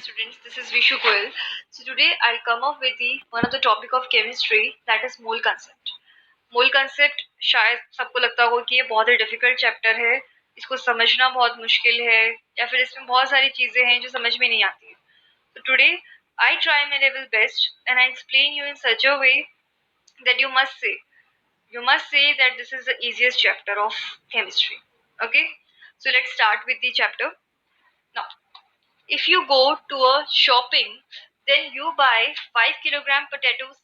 Students, this is Vishu Goyal. So today I'll come up with one of the topic of chemistry, that is mole concept. Mole concept शायद सबको लगता होगा कि ये बहुत ही difficult chapter है, इसको समझना बहुत मुश्किल है या फिर इसमें बहुत सारी चीजें हैं जो समझ में नहीं आती है. So today I try my level best and I explain you in such a way that you must say that this is the easiest chapter of chemistry. Okay, so let's start with the chapter. Now, if you go to a shopping, then you buy 5 kilogram potatoes,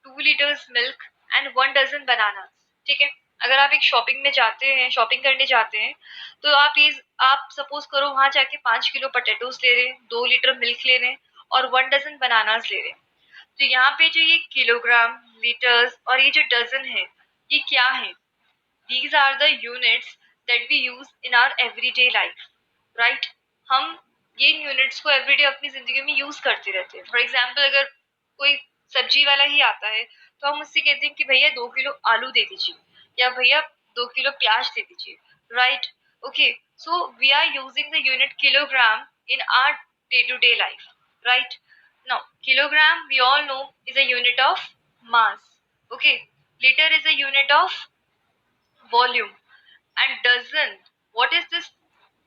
2 liters milk and 1 dozen bananas. ठीक है, अगर आप एक shopping में जाते हैं, shopping करने जाते हैं, तो आप सपोज करो वहां जाके 5 किलो पोटैटोस ले रहे हैं, 2 लीटर मिल्क ले रहे हैं और 1 डजन बनानास ले रहे हैं. तो यहाँ पे जो ये किलोग्राम, लीटर्स और ये जो डजन है, ये क्या है? These are the units that we use in our everyday life, right? हम ये यूनिट्स को एवरीडे अपनी जिंदगी में यूज करते रहते हैं. फॉर एग्जाम्पल, अगर कोई सब्जी वाला ही आता है तो हम उससे कहते हैं कि भैया 2 किलो आलू दे दीजिए या भैया 2 किलो प्याज दे दीजिए, right? Okay, so we are using the unit kilogram in our day-to-day life, right? Now, kilogram we all know is a unit of mass. Okay, liter is a unit of volume. And dozen, what is this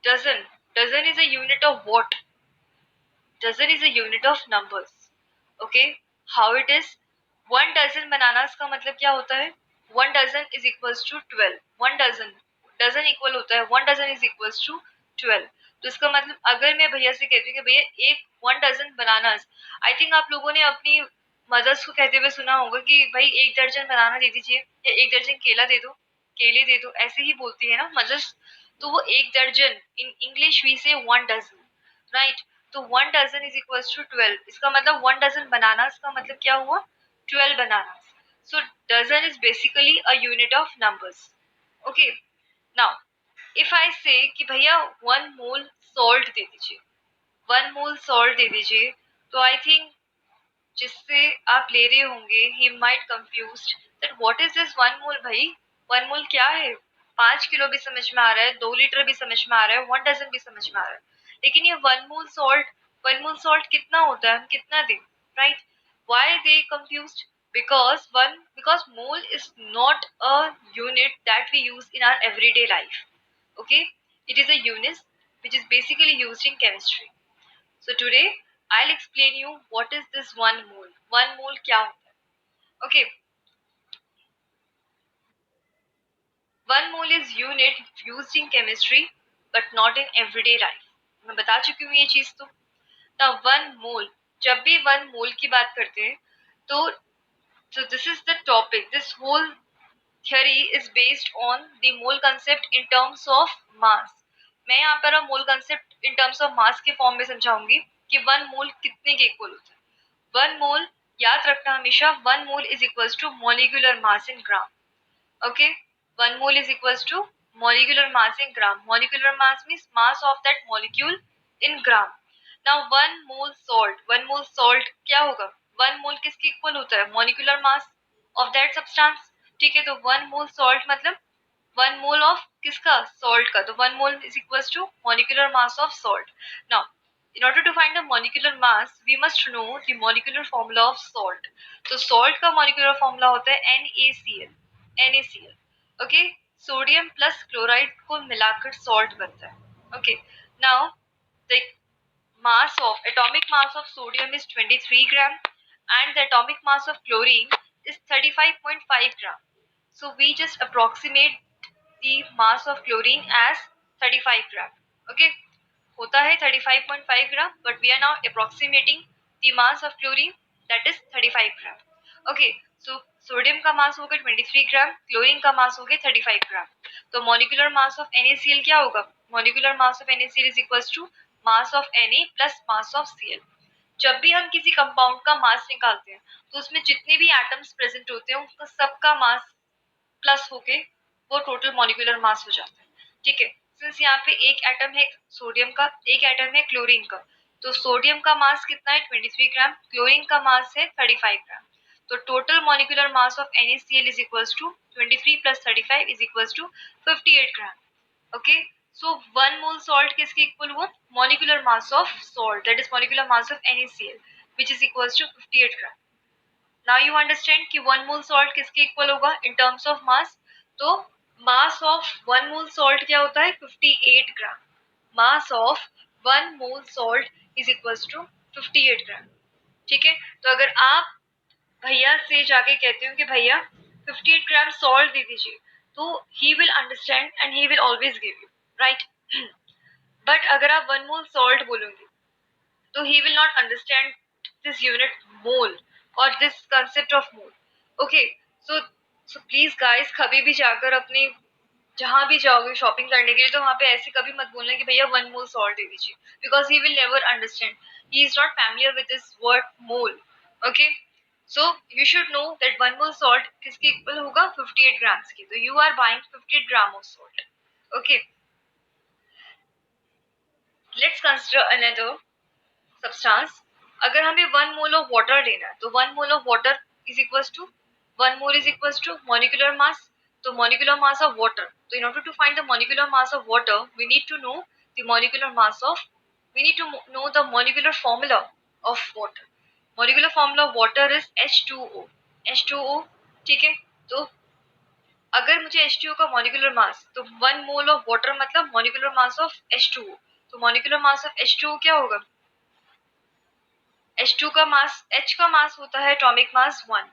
dozen? Dozen is a unit of what? Dozen is a unit of numbers. Okay, how it is? 1 dozen bananas का मतलब क्या होता है? 1 dozen is equals to 12. 1 dozen, dozen equal होता है 1 dozen is equals to 12. तो इसका मतलब अगर मैं भैया से कहती हूँ कि भैया एक 1 dozen बनानास, आई थिंक आप लोगों ने अपनी मदर्स को कहते हुए सुना होगा कि भाई 1 दर्जन बनाना दे दीजिए या 1 दर्जन केला दे दो, केले दे दो, ऐसे ही बोलती है ना मदर्स. तो वो 1 दर्जन, इन इंग्लिश वी से 1 डजन, राइट? तो 1 डजन इज इक्वल टू 12. इसका मतलब 1 डजन बनानास का मतलब क्या हुआ? 12 bananas. So dozen is basically a unit of numbers. Okay, now if I say कि भैया 1 मोल सॉल्ट दे दीजिए, 1 मोल सॉल्ट दे दीजिए, तो आई थिंक जिससे आप ले रहे होंगे he might confused that what is this 1 मोल. भाई 1 मोल क्या है? 5 किलो भी समझ में आ रहा है, 2 लीटर भी समझ में आ रहा है, 1 डजन भी समझ में आ रहा है, लेकिन ये 1 मोल सॉल्ट कितना होता है, हम कितना दें, right? Why they confused? because mole is not a unit that we use in our everyday life. Okay, it is a unit which is basically used in chemistry. So today I'll explain you what is this 1 mole. 1 mole क्या होता है? Okay, 1 mole is unit used in chemistry but not in everyday life. मैं बता चुकी हूँ ये चीज तो. Now 1 mole, जब भी 1 mole की बात करते हैं तो this is the topic. This whole theory is based on the mole concept in terms of mass. मैं यहाँ पर मोल concept in terms of mass के फॉर्म में समझाऊंगी कि 1 मोल कितने के इक्वल होता है. 1 मोल, याद रखना हमेशा, 1 mole is equals to molecular mass in gram. Okay, 1 mole is equals to molecular mass in gram. Molecular mass means mass of that molecule in gram. Now 1 mole salt क्या होगा? 1 मोल किसके equal होता है? Molecular mass of that substance. ठीक है, तो 1 mole salt मतलब 1 mole of किसका? सॉल्ट का. तो 1 mole is equals to molecular mass of salt. Now in order to find the molecular mass we must know the molecular formula of salt. तो salt का molecular formula होता है NaCl. NaCl. Okay, sodium plus chloride को मिलाकर salt बनता है. Okay, now the mass of atomic mass of sodium is 23 gram and the atomic mass of chlorine is 35.5 gram. So we just approximate the mass of chlorine as 35 gram. Okay, होता है 35.5 ग्राम, but we are now approximating the mass of chlorine, that is 35 gram. Okay, so sodium का मास हो गया 23 ग्राम, chlorine का मास हो गया 35 gram. तो molecular mass of NaCl क्या होगा? Molecular mass of NaCl is equals to mass of Na plus mass of Cl. जब भी हम किसी कंपाउंड का मास निकालते हैं तो उसमें जितने भी एटम्स प्रेजेंट होते हैं उसका सबका मास प्लस होके वो टोटल मॉलिक्यूलर मास हो जाता है. ठीक है, सिंस यहाँ पे एक एटम है सोडियम का, एक एटम है क्लोरीन का, तो सोडियम का मास कितना है? 23 ग्राम. क्लोरीन का मास है 35 ग्राम. तो total molecular mass of NaCl is equals to 23 plus 35 is equals to 58 gram. Okay, so 1 mole salt किसके इक्वल हुआ? Molecular mass of salt, that is molecular mass of NaCl which is equals to 58 gram. Now you understand कि 1 mole salt किसके equal होगा in terms of mass? तो mass of 1 mole salt क्या होता है? 58 gram. Mass of 1 mole salt is equals to 58 gram. ठीक है, तो अगर आप भैया से जाके कहते हो कि भैया 58 ग्राम सॉल्ट दे दीजिए, तो he will understand and he will always give you, right. But अगर आप 1 मोल सॉल्ट बोलोगे तो he will not understand this unit mole or this concept of mole. Okay, so please guys, कभी भी जाकर अपने जहां भी जाओगे शॉपिंग करने के लिए, तो वहां पे ऐसे कभी मत बोलना कि भैया 1 मोल सॉल्ट दे दीजिए, because he will never understand. He is not familiar with this word mole. Okay, so you should know that 1 mole salt किसके इक्वल होगा? 58 ग्राम्स की. तो you are buying 58 gram of salt. Okay, let's consider another substance. अगर हमें 1 mole of water लेना है, तो 1 mole of water is equals to 1 mole is equals to molecular mass. तो मॉलिक्यूलर मास ऑफ वाटर, तो in order to find the molecular mass of water we need to know the molecular mass of we need to know the molecular formula of water. molecular formula of water is H2O. H2O, ठीक है. तो अगर मुझे H2O का molecular mass, तो 1 mole of water मतलब molecular mass of H2O. तो molecular mass of H2O क्या होगा? H2 का मास, H का मास होता है atomic mass 1.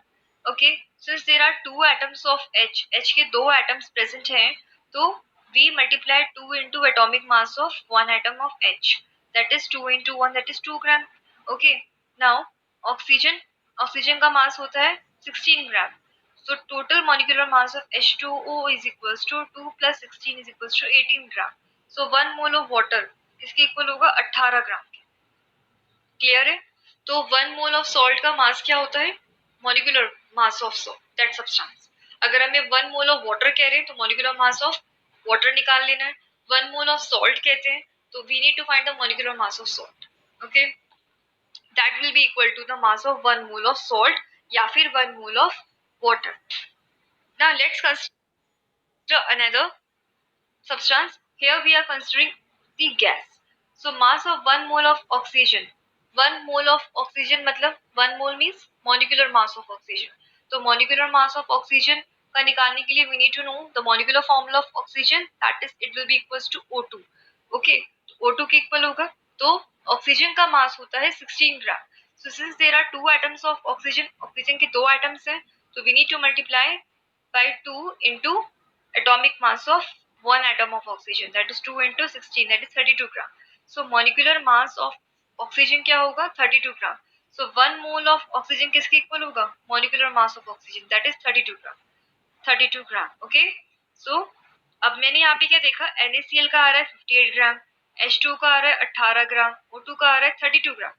Okay, since there are 2 atoms of H के 2 एटम्स प्रेजेंट हैं, तो we multiply 2 into atomic mass of 1 atom of H, that is 2 into 1, that is 2 gram. Okay, now oxygen का mass होता है 16 gram. So total molecular mass of H2O is equals to 2 plus 16 is equals to 18 gram. So 1 mole of water किसके equal होगा? 18 ग्राम के. Clear है? तो 1 mole of salt का मास क्या होता है? Molecular mass of salt, that substance. अगर हमें 1 मोल ऑफ वाटर कह रहे हैं, तो मॉलिक्यूलर मास ऑफ वाटर निकाल लेना है. 1 मोल ऑफ सॉल्ट कहते हैं, तो we need to find the molecular mass of salt. Okay, that will be equal to the mass of 1 mole of salt या फिर 1 mole of water. Now let's consider another substance. Here we are considering the gas. So mass of 1 mole of oxygen. 1 mole of oxygen मतलब 1 mole means molecular mass of oxygen. तो molecular mass of oxygen का निकालने के लिए we need to know the molecular formula of oxygen, that is it will be equals to O2. Okay, O2 के equal होगा. तो oxygen का mass होता है 16 ग्राम. So since there are 2 atoms of oxygen, oxygen के 2 atoms हैं, तो we need to multiply by 2 into atomic mass of 1 atom of oxygen, that is 2 into 16, that is 32 gram. So molecular mass of oxygen क्या होगा? 32 gram. So 1 mole of oxygen किसके equal होगा? molecular mass of oxygen, that is 32 gram. 32 gram. Okay, so अब मैंने यहाँ पे क्या देखा? NaCl का आ रहा है 58 ग्राम, H2 का आ रहा है 18 ग्राम, O2 का आ रहा है 32 ग्राम.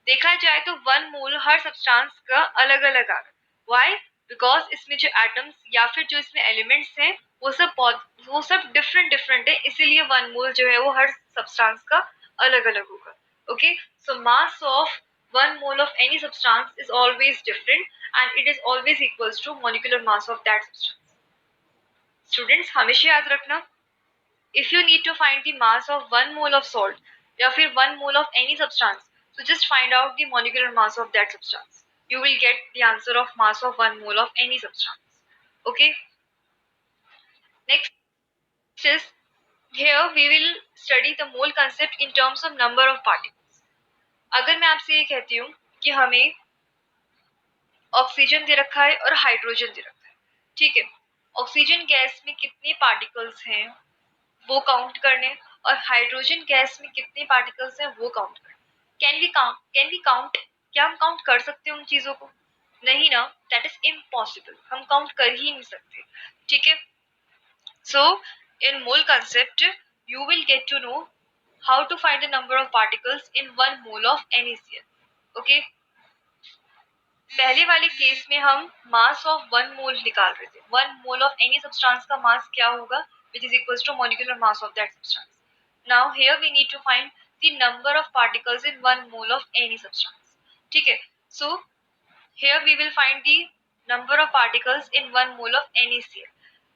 देखा जाए तो 1 मोल हर सब्सटेंस का अलग अलग आ रहा है. वाई? बिकॉज इसमें जो एटम्स या फिर जो इसमें एलिमेंट्स हैं, वो सब डिफरेंट डिफरेंट है, इसीलिए 1 मोल जो है वो हर सब्सटेंस का अलग अलग होगा. Okay, so mass of 1 mole of any substance is always different and it is always equals to molecular mass of that substance. Students हमेशा याद रखना, if you need to find the mass of 1 mole of salt या फिर 1 mole of any substance, so just find out the molecular mass of that substance. You will get the answer of mass of 1 mole of any substance. Okay, next is, here we will study the mole concept in terms of number of particles. अगर मैं आपसे ये कहती हूँ कि हमें oxygen दे रखा है और हाइड्रोजन दे रखा है, ठीक है, ऑक्सीजन गैस में कितने पार्टिकल्स हैं वो काउंट करने, और हाइड्रोजन गैस में कितने पार्टिकल्स हैं वो काउंट करने. Can we count? क्या हम काउंट कर सकते हैं उन चीजों को? नहीं ना, दैट इज इम्पॉसिबल, हम काउंट कर ही नहीं सकते. ठीक है, so in mole concept you will get to know how to find the number of particles in 1 mole of NaCl. Okay, पहले वाले केस में हम मास ऑफ 1 मोल निकाल रहे थे. 1 मोल ऑफ एनी सब्सटेंस का मास क्या होगा? which is equals to molecular mass of that substance. Now here we need to find the number of particles in 1 mole of any substance. ठीक है, so here we will find the number of particles in 1 mole of NaCl.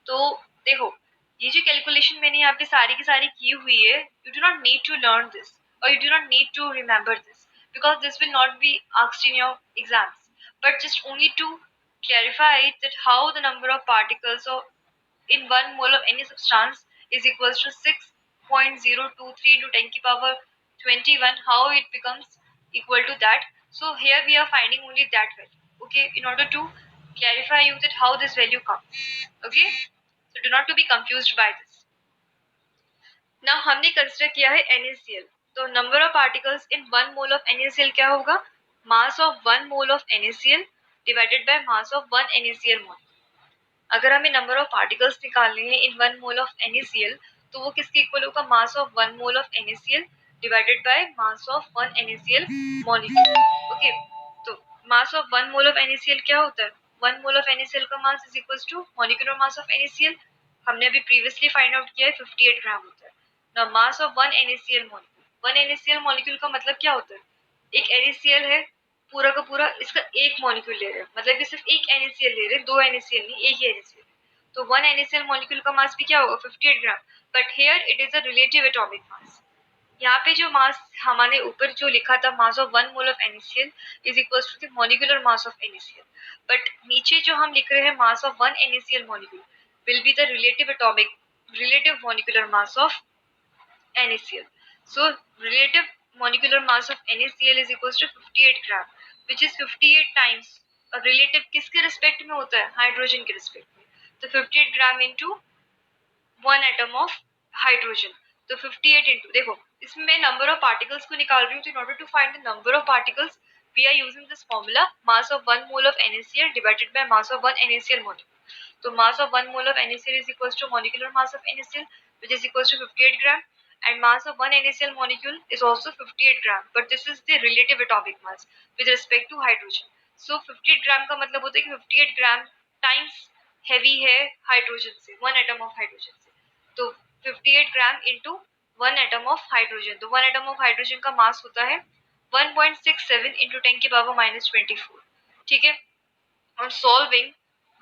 तो देखो, ये जो calculation मैंने यहाँ पे सारी की सारी की हुई है, you do not need to learn this और you do not need to remember this because this will not be asked in your exams, but just only to clarify that how the number of particles or in 1 mole of any substance is equals to 6.023 to 10 की power 21, how it becomes equal to that. So here we are finding only that value, okay, in order to clarify you that how this value comes, okay. So do not to be confused by this. Now हमने consider किया है NaCl, तो number of particles in 1 mole of NaCl क्या होगा, mass of 1 mole of NaCl divided by mass of 1 NaCl मोल. अगर हमें number of particles निकालने हैं इन 1 मोल ऑफ NaCl, तो वो किसके इक्वल होगा, mass of 1 mole of NaCl divided by mass of 1 NaCl molecule, okay. तो mass of 1 mole of NaCl क्या होता है, 1 मोल ऑफ NaCl का mass is equals to molecular mass of NaCl, हमने अभी प्रीवियसली फाइंड आउट किया है 58 ग्राम होता है. Now mass of 1 NaCl molecule, 1 NaCl molecule का मतलब क्या होता है, एक NaCl है पूरा का पूरा, इसका एक मॉलिक्यूल ले रहे हैं, मतलब कि सिर्फ एक NaCl ले रहे हैं, दो NaCl नहीं, एक ही NaCl. तो 1 NaCl मॉलिक्यूल का मास भी क्या होगा, 58 gram. But here it is a relative atomic mass. यहाँ पे जो मास हमारे ऊपर जो लिखा था, mass of 1 mole of NaCl is equals to the molecular mass of NaCl, but नीचे जो हम लिख रहे हैं mass of 1 NaCl molecule will be the relative molecular mass of NaCl. So relative molecular mass of NaCl is equals to 58 gram, which is 58 times. और relative किसके respect में होता है, हाइड्रोजन के रिस्पेक्ट में. तो 58 gram into 1 atom of hydrogen. तो 58 into, देखो इसमें मैं नंबर ऑफ पार्टिकल्स को निकाल रही हूँ, तो in order to find the number of particles we are using this formula, mass of 1 mole of NaCl divided by mass of 1 NaCl molecule. So mass of 1 mole of NaCl is equals to molecular mass of NaCl, which is equals to 58 gram, and mass of 1 NaCl molecule is also 58 gram, but this is the relative atomic mass with respect to hydrogen. So 58 gram का मतलब होता है कि 58 gram times heavy है hydrogen से, 1 atom of hydrogen से. तो 58 gram into 1 atom of hydrogen, तो 1 एटम ऑफ हाइड्रोजन का मास होता है 1.67 इंटू 10 की पावर माइनस 24, ठीक है. On solving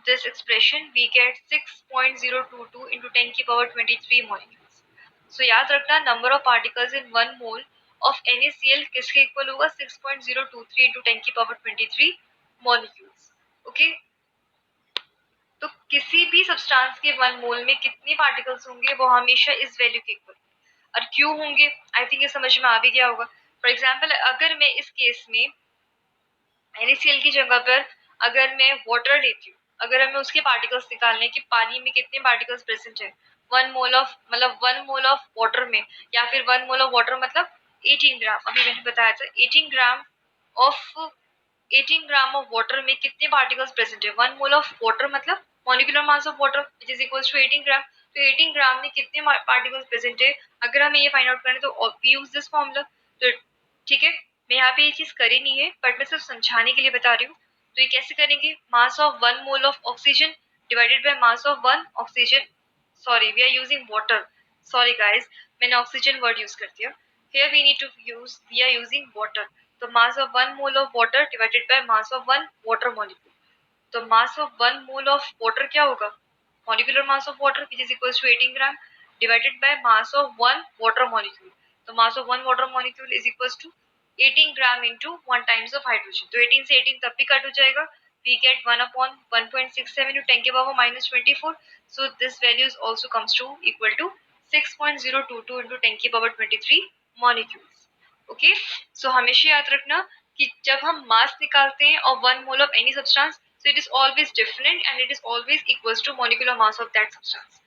this expression we get 6.022 into 10 की power 23 molecules. So याद रखना number of particles in 1 mole of NaCl किसके इक्वल होगा, 6.023 into 10 की power 23 molecules. Okay? तो किसी भी सब्सटेंस के 1 मोल में कितनी पार्टिकल्स होंगे, वो हमेशा इस वैल्यू के इक्वल. और क्यों होंगे, आई थिंक ये समझ में आ भी गया होगा. फॉर एग्जाम्पल अगर मैं इस केस में NaCl की जगह पर अगर मैं वाटर लेती हूँ, अगर हमें उसके पार्टिकल्स निकालने कि पानी में कितने पार्टिकल्स प्रेजेंट है, 1 मोल ऑफ मतलब 1 मोल ऑफ वाटर में, या फिर 1 मोल ऑफ वाटर मतलब 18 ग्राम, अभी मैंने बताया था 18 gram of 18 gram of water में कितने पार्टिकल्स प्रेजेंट है, 1 मोल ऑफ वाटर मतलब molecular mass of water which is equals to 18 gram. तो 18 ग्राम में कितने पार्टिकल्स प्रेजेंट है, अगर हमें ये फाइंड आउट करें तो वी यूज दिस फॉर्मूला. तो ठीक है, मैं यहाँ पे ये चीज करी नहीं है, बट मैं सिर्फ समझाने के लिए बता रही हूँ. तो ये कैसे करेंगे, mass of 1 mole of oxygen divided by mass of 1 oxygen, sorry we are using water, sorry guys मैंने ऑक्सीजन वर्ड यूज कर दिया. here we need to use, we are using water. तो mass of 1 mole of water divided by mass of 1 water molecule. तो mass of 1 mole of water क्या होगा, molecular mass of water which is equals to 18 gram divided by mass of 1 water molecule. तो mass of 1 water molecule is equals to 18 gram into 1 times of hydrogen. तो 18 से 18 तब भी cut हो जाएगा, we get 1 upon 1.67 to 10 के power minus 24. So this value also comes to equal to 6.022 into 10 की power 23 molecules. Okay, सो हमेशा याद रखना कि जब हम मास निकालते हैं और 1 mole of any substance, so it is always different and it is always equals to molecular mass of that substance.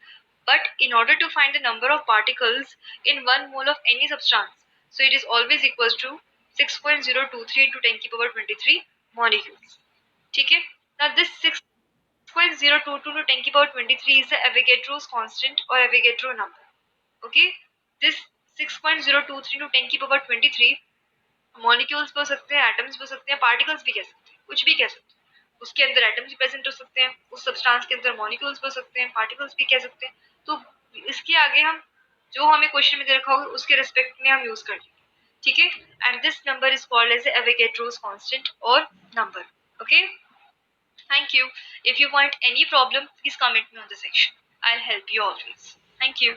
But in order to find the number of particles in 1 mole of any substance, so it is always equals to 6.023 into 10 की power 23 molecules. ठीक है, now this 6.022 to 10 की power 23 is the Avogadro's constant or Avogadro number. Okay, this 6.023 to 10 की power 23 molecules भी हो सकते हैं, atoms भी हो सकते हैं, पार्टिकल्स भी कह सकते हैं, कुछ भी कह सकते हैं. उसके अंदर एटम्स भी प्रेजेंट हो सकते हैं, उस सब्सटेंस के अंदर मॉलिक्यूल्स भी हो सकते हैं, पार्टिकल्स भी कह सकते हैं. तो इसके आगे हम जो हमें क्वेश्चन में दे रखा होगा उसके रिस्पेक्ट में हम यूज कर लेंगे. ठीक है, and this number is called as Avogadro's constant और number. Okay, thank you. If you want any problem please comment me on the section. I'll help you always. Thank you.